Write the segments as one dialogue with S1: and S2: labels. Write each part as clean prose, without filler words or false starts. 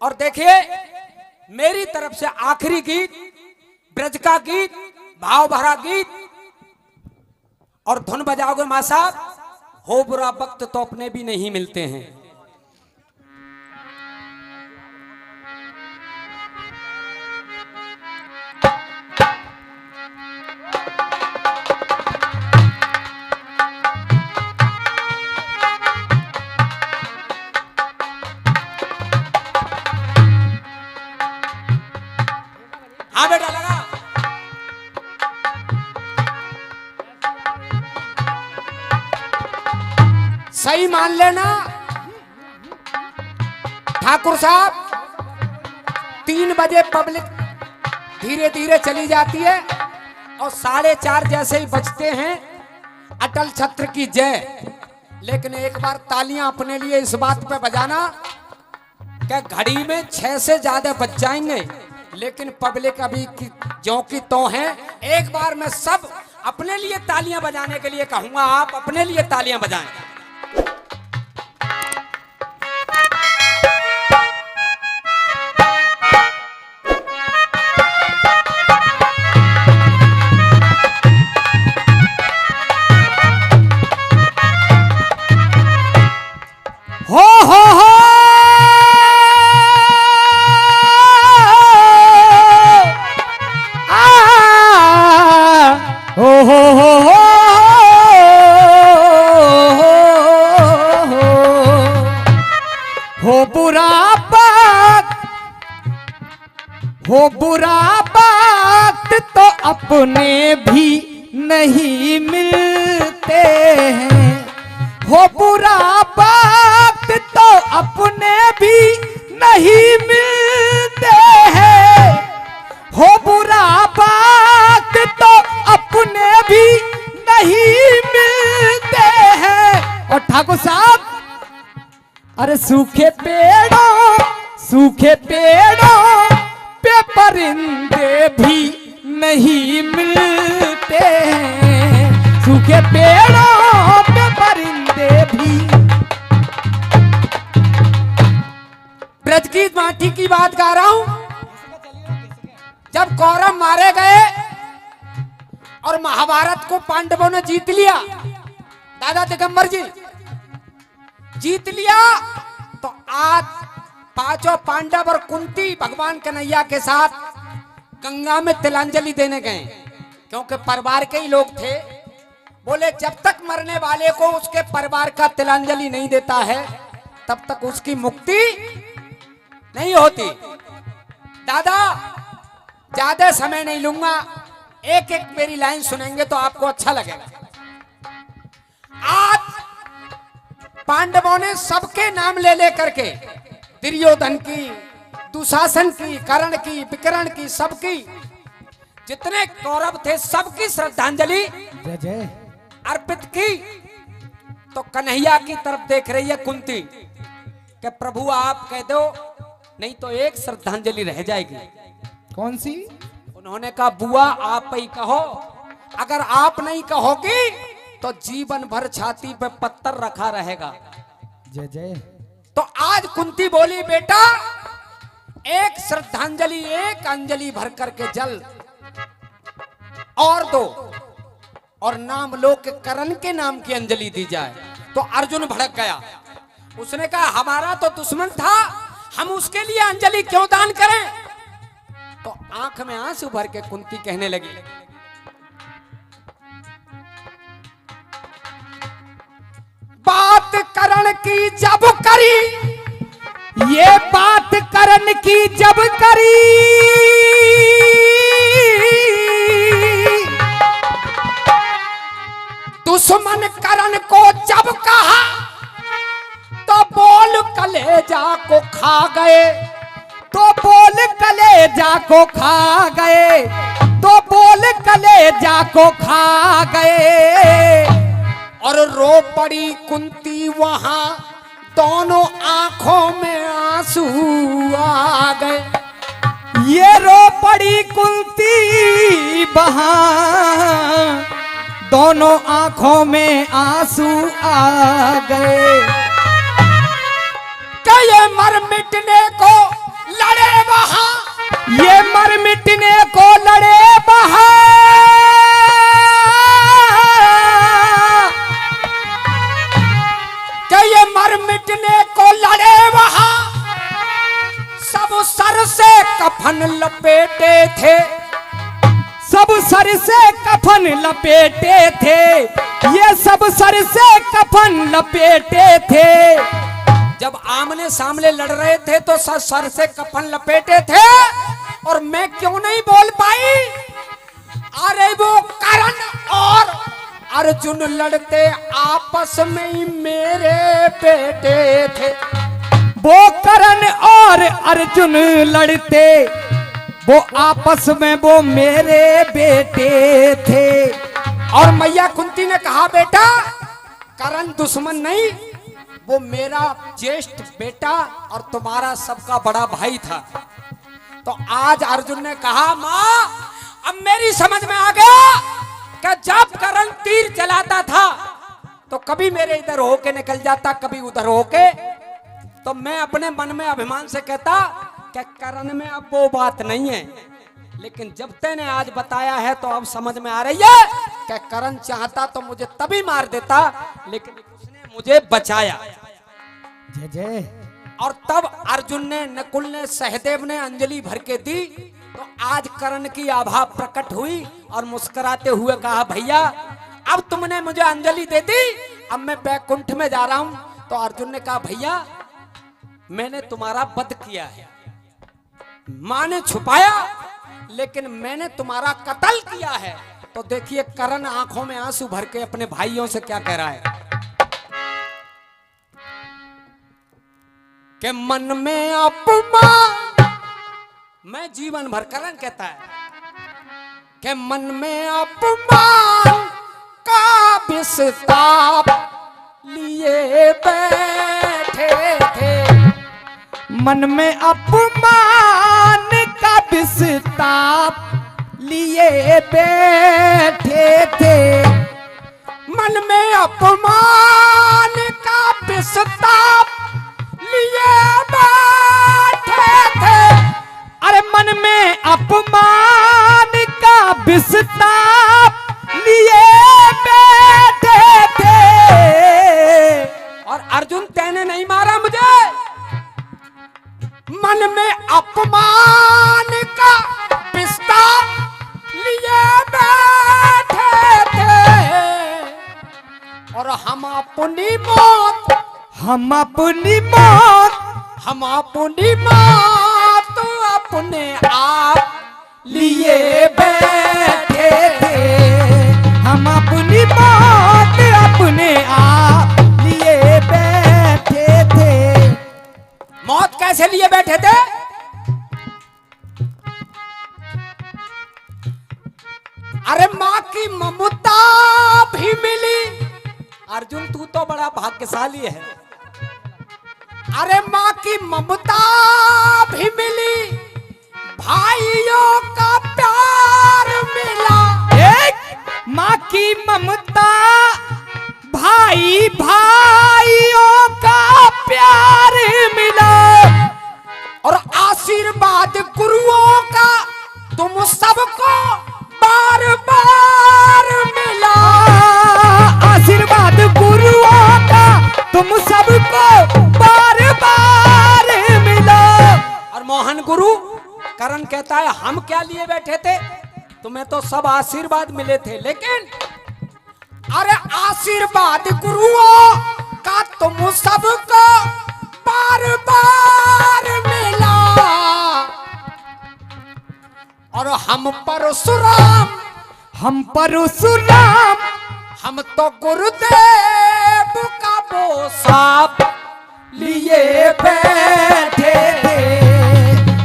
S1: और देखिए मेरी तरफ से आखिरी गीत, ब्रज का गीत, भाव भरा गीत, और धुन बजाओगे मां साहब, हो बुरा वक्त तो अपने भी नहीं मिलते हैं। हाँ बेटा लगा। सही मान लेना ठाकुर साहब, 3 बजे पब्लिक धीरे धीरे चली जाती है और 4:30 जैसे ही बजते हैं अटल छत्र की जय। लेकिन एक बार तालियां अपने लिए इस बात पे बजाना क्या घड़ी में 6 से ज्यादा बज जाएंगे, लेकिन पब्लिक अभी ज्यों की त्यों है। एक बार मैं सब अपने लिए तालियां बजाने के लिए कहूंगा, आप अपने लिए तालियां बजाएं।
S2: हो बुरा बात तो अपने भी नहीं मिलते हैं, हो बुरा बात तो अपने भी नहीं मिलते हैं, हो बुरा बात तो अपने भी नहीं मिलते हैं। और ठाकुर साहब, अरे सूखे पेड़ों पे परिंदे भी नहीं मिलते हैं, सूखे पेड़ों पे परिंदे भी।
S1: ब्रज की माटी की बात गा रहा हूं। जब कौरव मारे गए और महाभारत को पांडवों ने जीत लिया, दादा दिगंबर जी जीत लिया, तो आज 5 पांडव और कुंती भगवान कन्हैया के साथ गंगा में तिलांजलि देने गए, क्योंकि परिवार के ही लोग थे। बोले जब तक मरने वाले को उसके परिवार का तिलांजलि नहीं देता है तब तक उसकी मुक्ति नहीं होती। दादा ज्यादा समय नहीं लूंगा, एक एक मेरी लाइन सुनेंगे तो आपको अच्छा लगेगा। आज पांडवों ने सबके नाम ले ले करके, दुर्योधन की, दुशासन की, कर्ण की, विकर्ण की, सबकी, जितने कौरव थे सबकी श्रद्धांजलि अर्पित की। तो कन्हैया की तरफ देख रही है कुंती कि प्रभु आप कह दो, नहीं तो एक श्रद्धांजलि रह जाएगी।
S2: कौन सी?
S1: उन्होंने कहा बुआ आप ही कहो, अगर आप नहीं कहोगी तो जीवन भर छाती पे पत्थर रखा रहेगा।
S2: जय जय।
S1: तो आज कुंती बोली बेटा एक श्रद्धांजलि, एक अंजलि भर करके जल और दो, और नाम लो के करण के नाम की अंजलि दी जाए। तो अर्जुन भड़क गया, उसने कहा हमारा तो दुश्मन था, हम उसके लिए अंजलि क्यों दान करें। तो आंख में आंसू भर के कुंती कहने लगी, बात करण की जब करी, ये बात करण की जब करी, दुश्मन करण को जब कहा तो बोल कलेजा को खा गए, तो बोल कलेजा को खा गए, तो बोल कलेजा को खा गए। और रो पड़ी कुंती वहां, दोनों आंखों में आंसू आ गए। ये रो पड़ी कुंती वहां, दोनों आंखों में आंसू आ गए। ये मर मिटने को कफन लपेटे थे,
S2: सब सर से कफन लपेटे थे, ये सब सर से कफन लपेटे थे।
S1: जब आमने सामने लड़ रहे थे तो सर से कफन लपेटे थे, और मैं क्यों नहीं बोल पाई? अरे वो करण और अर्जुन लड़ते आपस में ही मेरे बेटे थे।
S2: वो करण और अर्जुन लड़ते, वो आपस में वो मेरे बेटे थे।
S1: और मैया कुंती ने कहा बेटा करण दुश्मन नहीं, वो मेरा ज्येष्ठ बेटा और तुम्हारा सबका बड़ा भाई था। तो आज अर्जुन ने कहा माँ अब मेरी समझ में आ गया कि जब करण तीर चलाता था तो कभी मेरे इधर होके निकल जाता, कभी उधर होके। तो मैं अपने मन में अभिमान से कहता कि करण में अब वो बात नहीं है, लेकिन जब तैने आज बताया है तो अब समझ में आ रही है कि करण चाहता तो मुझे तभी मार देता, लेकिन उसने मुझे बचाया।
S2: जय जय।
S1: और तब अर्जुन ने, नकुल ने, सहदेव ने अंजलि भर के दी। तो आज कर्ण की आभा प्रकट हुई और मुस्कुराते हुए कहा भैया अब तुमने मुझे अंजलि दे दी, अब मैं बैकुंठ में जा रहा हूं। तो अर्जुन ने कहा भैया मैंने तुम्हारा वध किया है, मां ने छुपाया लेकिन मैंने तुम्हारा कत्ल किया है। तो देखिए कर्ण आंखों में आंसू भर के अपने भाइयों से क्या कह रहा है कि मन में अपमान, मैं जीवन भर करण कहता है कि मन में अपमान का विस्ताप लिए बैठे थे,
S2: मन में अपमान का विस्ताप लिए बैठे थे।
S1: मन में अपमान का विस्ताप लिए बैठे थे।
S2: अरे मन में अपमान का विस्ताप लिए बैठे थे।
S1: और अर्जुन तैने नहीं मारा मुझे, मन में अपमान का विस्ताप लिए बैठे थे। और हम अपनी मौत,
S2: हम अपनी मौत,
S1: हम अपनी मौत अपने आप लिए बैठे थे।
S2: हम अपनी मौत अपने आप लिए बैठे थे।
S1: मौत कैसे लिए बैठे थे? अरे मां की ममता भी मिली। अर्जुन तू तो बड़ा भाग्यशाली है। अरे मां की ममता भी मिली, भाइयों का प्यार मिला।
S2: एक माँ की ममता, भाई भाइयों का प्यार मिला,
S1: और आशीर्वाद गुरुओं का तुम सबको बार बार मिला।
S2: आशीर्वाद गुरुओं का तुम सबको बार बार मिला।
S1: और मोहन गुरु करण कहता है हम क्या लिए बैठे थे, तुम्हें तो सब आशीर्वाद मिले थे, लेकिन अरे आशीर्वाद गुरुओं का तुम सबको बार बार मिला। और हम परशुराम,
S2: हम परशुराम,
S1: हम तो गुरुदेव का वो साप लिए बैठे थे।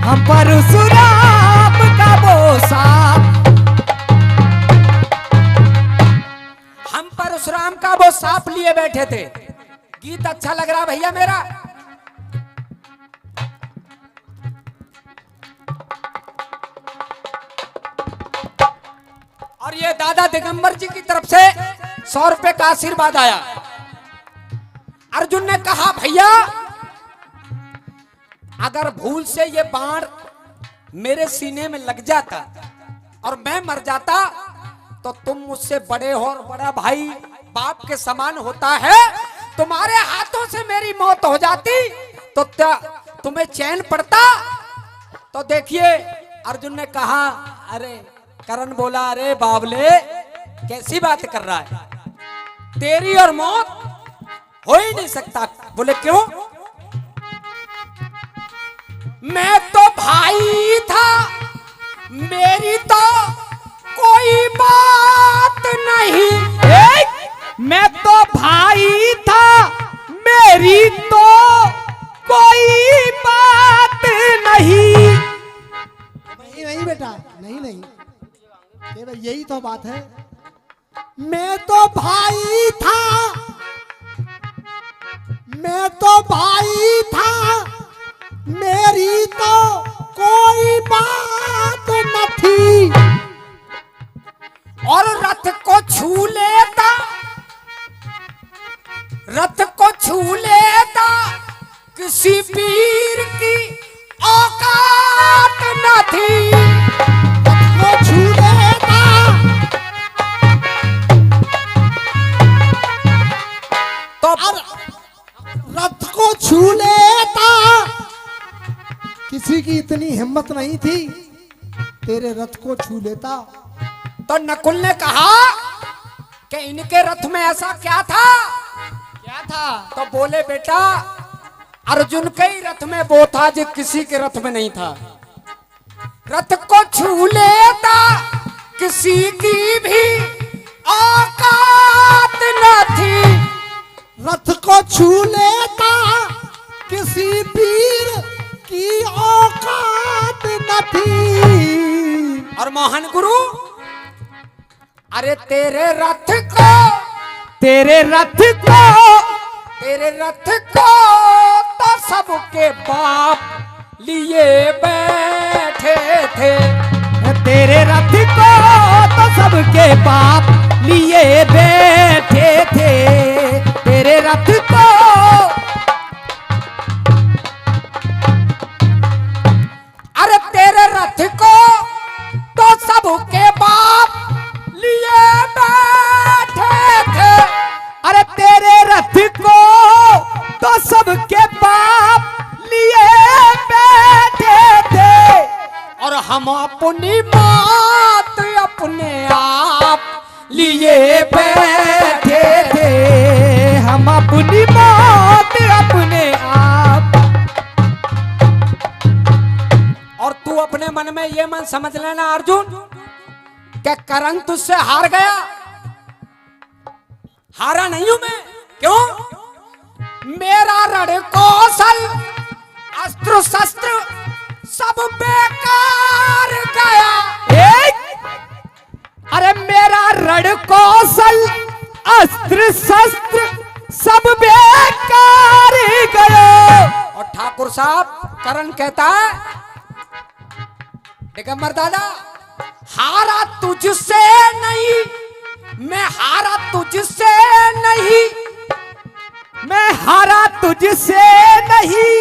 S2: हम परशुराम का वो साप,
S1: हम परशुराम का वो सांप लिए बैठे थे। गीत अच्छा लग रहा भैया मेरा? और ये दादा दिगंबर जी की तरफ से 100 रुपए का आशीर्वाद आया। अर्जुन ने कहा भैया अगर भूल से ये बाण मेरे सीने में लग जाता और मैं मर जाता तो तुम मुझसे बड़े हो और बड़ा भाई बाप के समान होता है, तुम्हारे हाथों से मेरी मौत हो जाती तो क्या तुम्हें चैन पड़ता? तो देखिए अर्जुन ने कहा, अरे करण बोला, अरे बावले कैसी बात कर रहा है, तेरी और मौत हो ही नहीं सकता। बोले क्यों? मैं तो भाई था, मेरी तो कोई बात नहीं।
S2: मैं तो भाई था, मेरी तो कोई बात नहीं।
S3: नहीं नहीं बेटा, नहीं नहीं, केवल यही तो बात है। मैं तो भाई था, मैं तो भाई था, मेरी तो कोई बात न थी।
S1: और रथ को छू लेता, रथ को छू लेता, किसी पीर की औकात न थी।
S3: रथ को छू लेता,
S1: तो
S3: रथ को छू लेता, किसी की इतनी हिम्मत नहीं थी, तेरे रथ को छू लेता।
S1: तो नकुल ने कहा कि इनके रथ में ऐसा क्या था?
S2: क्या था?
S1: तो बोले बेटा अर्जुन के ही रथ में वो था जो किसी के रथ में नहीं था। रथ को छू लेता, किसी की भी औकात न थी।
S3: रथ को छू लेता, किसी पीर की औकात न थी।
S1: और मोहन गुरु, अरे तेरे रथ को,
S2: तेरे रथ को,
S1: तेरे रथ को तो सबके बाप लिए बैठे थे।
S2: तेरे रथ को तो सबके बाप लिए बैठे थे। तेरे रथ को,
S1: अरे तेरे रथ को तो सबके बाप लिए बैठे थे।
S2: अरे तेरे रथ को तो सबके बाप लिए बैठे थे।
S1: और हम अपनी बात अपने आप लिए बैठे थे।
S2: हम अपनी मौत अपने आप।
S1: और तू अपने मन में ये मन समझ लेना अर्जुन, क्या करण तुझसे हार गया? हारा नहीं हूं मैं। क्यों? मेरा रण कौशल, अस्त्र शस्त्र सब बेकार गया।
S2: अरे मेरा रण कौशल, अस्त्र शस्त्र सब बेकार गया।
S1: और ठाकुर साहब करण कहता है, दिगंबर दादा हारा तुझसे नहीं, मैं हारा तुझसे नहीं,
S2: मैं हारा तुझसे नहीं।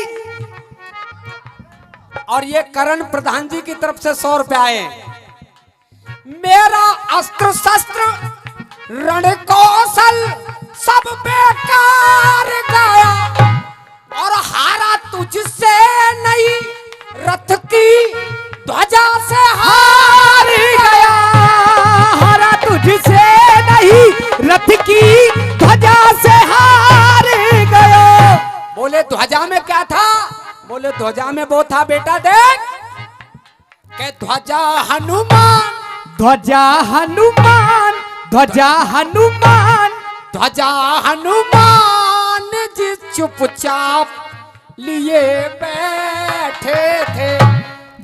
S1: और ये करण प्रधान जी की तरफ से 100 रुपए आए। मेरा अस्त्र शस्त्र रण कौशल सब बेकार गया। और हारा तुझसे नहीं, रथ की ध्वजा से हार गया।
S2: हारा तुझसे नहीं, रथ की ध्वजा से हार गया।
S1: बोले ध्वजा में क्या था? बोले ध्वजा में वो था बेटा, देख के ध्वजा हनुमान,
S2: ध्वजा हनुमान, ध्वजा हनुमान।
S1: ध्वजा हनुमान जी चुपचाप लिए बैठे थे।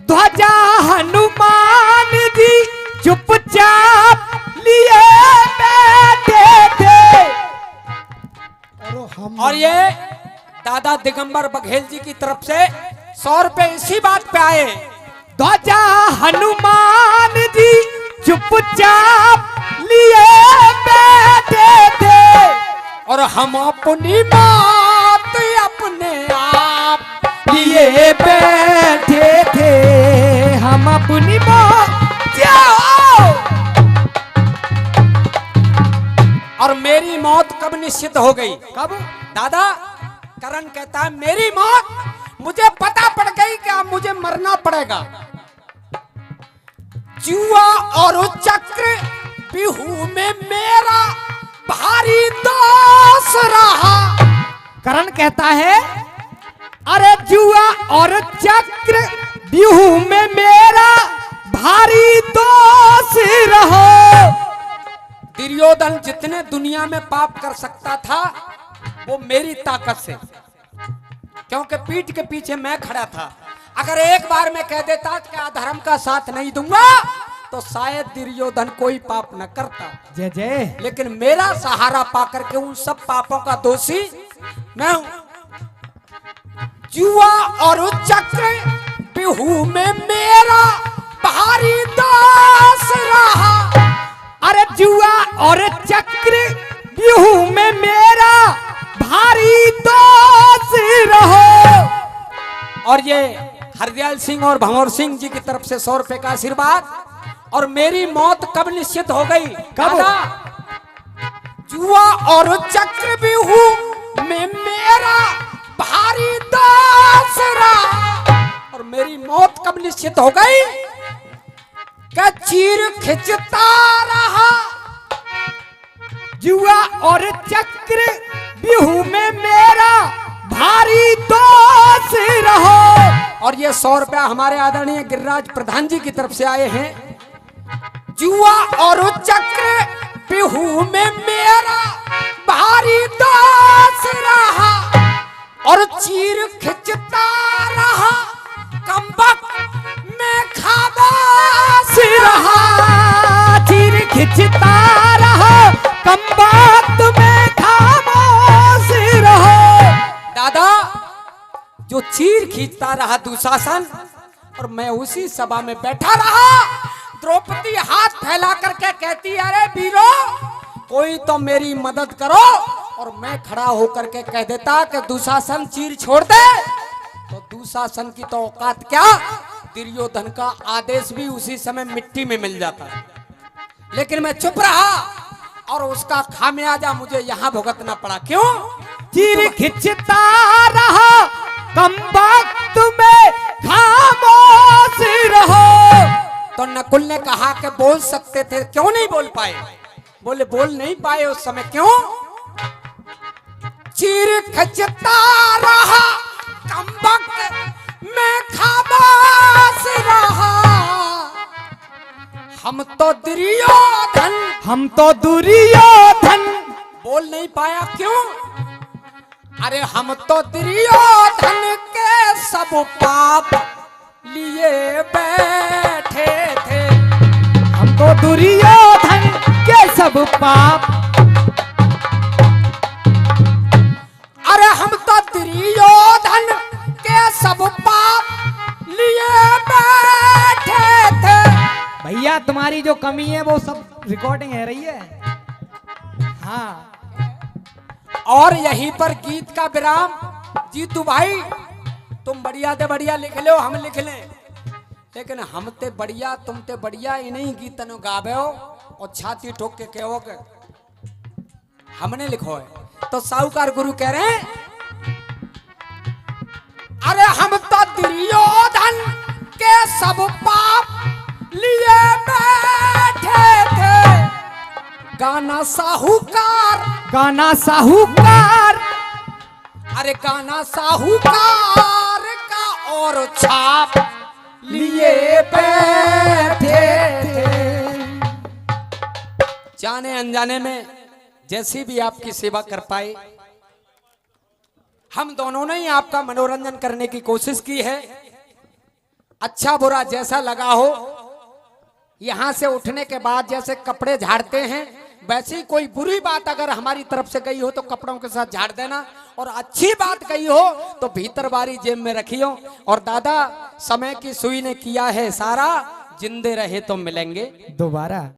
S2: ध्वजा हनुमान जी चुपचाप लिए बैठे थे।
S3: हम
S1: और ये दादा दिगंबर बघेल जी की तरफ से 100 रुपए इसी बात पे आए।
S2: ध्वजा हनुमान जी चुपचाप लिए बैठे थे।
S1: और हम अपनी बात अपने आप
S2: लिए बैठे थे। हम अपनी मौत।
S1: और मेरी मौत कब निश्चित हो गई?
S2: कब?
S1: दादा करण कहता है मेरी मौत मुझे पता पड़ गई कि अब मुझे मरना पड़ेगा। पड़ेगा। जुआ और चक्र बिहू में मेरा भारी दोष रहा।
S2: करण कहता है, अरे जुआ और चक्र बिहू में मेरा भारी दोष रहो।
S1: दुर्योधन जितने दुनिया में पाप कर सकता था वो मेरी ताकत से, क्योंकि पीठ के पीछे मैं खड़ा था। अगर एक बार मैं कह देता कि अधर्म का साथ नहीं दूंगा तो शायद दुर्योधन कोई पाप न करता।
S2: जय जय।
S1: लेकिन मेरा सहारा पाकर के उन सब पापों का दोषी मैं हूं। जुआ और चक्र बिहू में मेरा भारी दोष रहा।
S2: अरे जुआ और चक्र बिहू में मेरा भारी दोष रहो।
S1: और ये हरदयाल सिंह और भंवर सिंह जी की तरफ से 100 रुपए का आशीर्वाद। और मेरी मौत कब निश्चित हो गई?
S2: कब?
S1: जुआ और चक्र बिहू में मेरा भारी दोष रहा। और मेरी मौत कब निश्चित हो गई? क्या चीर खिंचता रहा।
S2: जुआ और चक्र बिहू में मेरा भारी दोष रहो।
S1: और ये 100 रुपया हमारे आदरणीय गिरिराज प्रधान जी की तरफ से आए हैं। जुआ और चक्र बिहू में मेरा भारी दोष रहा। और चीर खिंचता रहा कमबख्त में खामोश रहा।
S2: चीर खिंचता रहा कमबख्त में खामोश रहो।
S1: दादा, जो चीर खींचता रहा दुशासन और मैं उसी सभा में बैठा रहा। द्रौपदी हाथ फैला करके कहती, अरे वीरो कोई तो मेरी मदद करो। और मैं खड़ा होकर के कह देता कि दुशासन चीर छोड़ दे। तो दुशासन की तो औकात क्या, दुर्योधन का आदेश भी उसी समय मिट्टी में मिल जाता। लेकिन मैं चुप रहा और उसका खामियाजा मुझे यहाँ भुगतना पड़ा। क्यों?
S2: चीर खिंचता रहा कमबख्त में खामोश रहो।
S1: तो नकुल ने कहा कि बोल सकते थे, क्यों नहीं बोल पाए? बोले बोल नहीं पाए उस समय। क्यों? चीर खिंचता रहा कमबख्त में खामोश रहा। हम तो दुर्योधन बोल नहीं पाया। क्यों? अरे हम तो दुर्योधन के सब पाप लिए बैठे थे।
S2: हमको दुर्योधन के सब पाप।
S1: अरे हम तो दुर्योधन के सब पाप लिए बैठे थे।
S2: भैया तुम्हारी जो कमी है वो सब रिकॉर्डिंग है रही है। हाँ।
S1: और यहीं पर गीत का विराम। जीतू भाई, तुम बढ़िया ते बढ़िया लिख लो, हम लिख लें, लेकिन हम ते बढ़िया तुम ते बढ़िया इन्हीं गीतन गावे हो और छाती ठोक के कहो के हमने लिखो है। तो साहूकार गुरु कह रहे हैं, अरे हम तो दुर्योधन के सब पाप लिए बैठे थे। गाना साहूकार,
S2: गाना साहूकार।
S1: अरे गाना साहूकार का और छाप लिए बैठे थे। जाने अनजाने में जैसी भी आपकी सेवा कर पाए, हम दोनों ने ही आपका मनोरंजन करने की कोशिश की है। अच्छा बुरा जैसा लगा हो, यहां से उठने के बाद जैसे कपड़े झाड़ते हैं वैसे ही कोई बुरी बात अगर हमारी तरफ से गई हो तो कपड़ों के साथ झाड़ देना, और अच्छी बात गई हो तो भीतर बारी जेब में रखियो। और दादा, समय की सुई ने किया है सारा, जिंदे रहे तो मिलेंगे
S2: दोबारा।